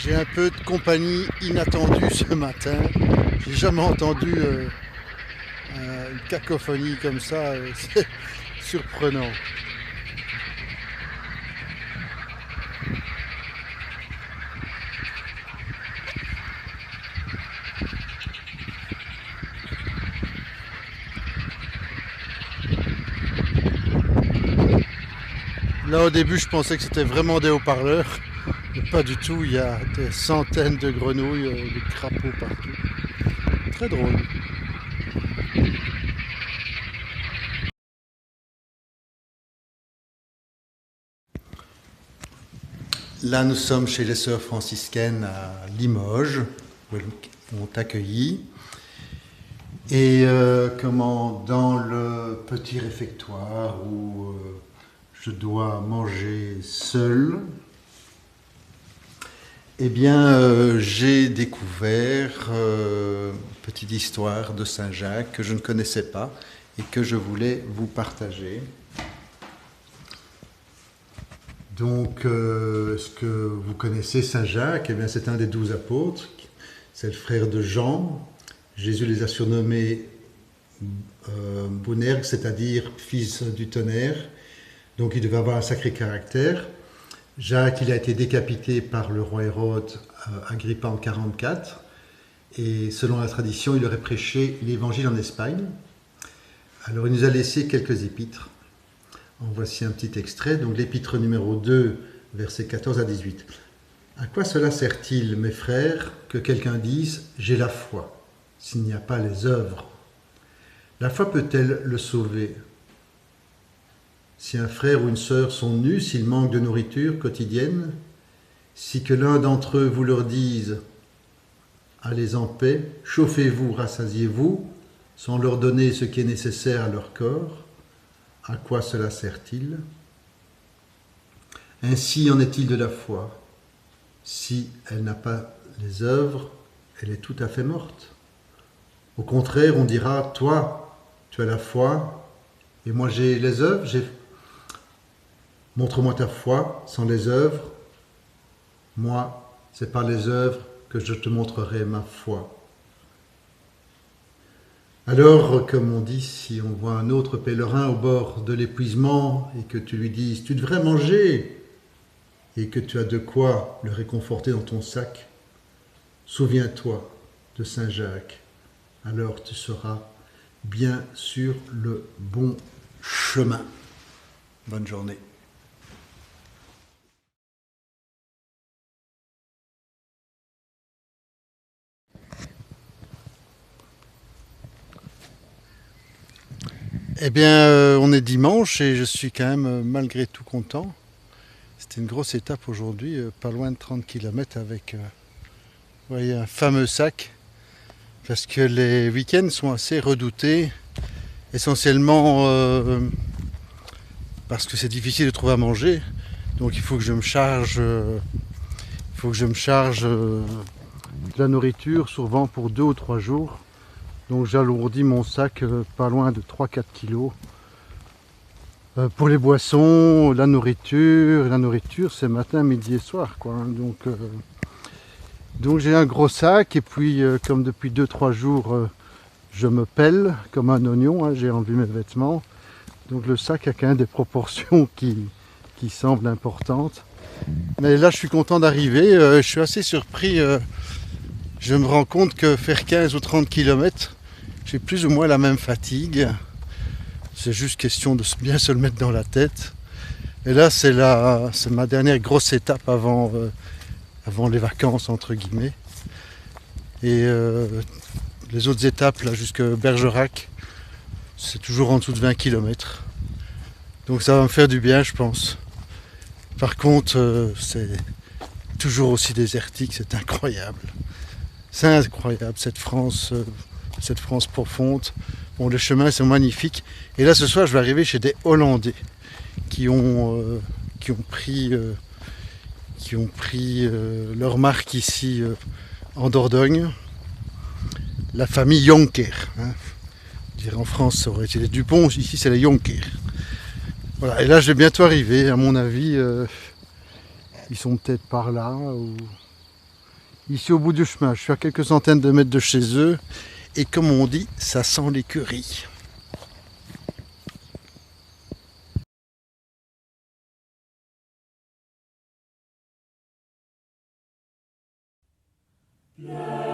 J'ai un peu de compagnie inattendue ce matin. J'ai jamais entendu une cacophonie comme ça. C'est surprenant. Là au début je pensais que c'était vraiment des haut-parleurs. Mais pas du tout, il y a des centaines de grenouilles, des crapauds partout. Très drôle. Là, nous sommes chez les sœurs franciscaines à Limoges, où elles m'ont accueilli. Et dans le petit réfectoire où je dois manger seul, eh bien, j'ai découvert une petite histoire de Saint-Jacques que je ne connaissais pas et que je voulais vous partager. Donc, est-ce que vous connaissez Saint-Jacques? Eh bien, c'est un des 12 apôtres. C'est le frère de Jean. Jésus les a surnommés Boanerges, c'est-à-dire fils du tonnerre. Donc, il devait avoir un sacré caractère. Jacques, il a été décapité par le roi Hérode Agrippa en 44. Et selon la tradition, il aurait prêché l'évangile en Espagne. Alors, il nous a laissé quelques épîtres. En voici un petit extrait, donc l'épître numéro 2, versets 14 à 18. À quoi cela sert-il, mes frères, que quelqu'un dise « j'ai la foi » s'il n'y a pas les œuvres? La foi peut-elle le sauver? Si un frère ou une sœur sont nus, s'ils manquent de nourriture quotidienne, si que l'un d'entre eux vous leur dise « allez en paix, chauffez-vous, rassasiez-vous » sans leur donner ce qui est nécessaire à leur corps, à quoi cela sert-il? Ainsi en est-il de la foi. Si elle n'a pas les œuvres, elle est tout à fait morte. Au contraire, on dira, toi, tu as la foi, et moi j'ai les œuvres, montre-moi ta foi sans les œuvres. Moi, c'est par les œuvres que je te montrerai ma foi. Alors, comme on dit, si on voit un autre pèlerin au bord de l'épuisement et que tu lui dises « tu devrais manger » et que tu as de quoi le réconforter dans ton sac, souviens-toi de Saint Jacques, alors tu seras bien sur le bon chemin. Bonne journée. Eh bien, on est dimanche et je suis quand même malgré tout content. C'était une grosse étape aujourd'hui, pas loin de 30 km avec vous voyez, un fameux sac. Parce que les week-ends sont assez redoutés, essentiellement parce que c'est difficile de trouver à manger. Donc il faut que je me charge, de la nourriture, souvent pour 2 ou 3 jours. Donc j'alourdis mon sac pas loin de 3-4 kilos. Pour les boissons, la nourriture c'est matin, midi et soir, quoi. Hein. Donc j'ai un gros sac et puis comme depuis 2-3 jours je me pèle comme un oignon, hein, j'ai enlevé mes vêtements. Donc le sac a quand même des proportions qui semblent importantes. Mais là je suis content d'arriver, je suis assez surpris. Je me rends compte que faire 15 ou 30 km, j'ai plus ou moins la même fatigue. C'est juste question de bien se le mettre dans la tête. Et là, c'est ma dernière grosse étape avant les vacances, entre guillemets. Et les autres étapes, là, jusqu'à Bergerac, c'est toujours en dessous de 20 km. Donc ça va me faire du bien, je pense. Par contre, c'est toujours aussi désertique, c'est incroyable. C'est incroyable cette France profonde. Bon, les chemins sont magnifiques. Et là ce soir je vais arriver chez des Hollandais qui ont pris leur marque ici en Dordogne. La famille Jonker. Hein. Je dirais en France ça aurait été les Dupont, ici c'est les Jonker. Voilà, et là je vais bientôt arriver, à mon avis ils sont peut-être par là ou ici au bout du chemin. Je suis à quelques centaines de mètres de chez eux et comme on dit, ça sent l'écurie. Yeah.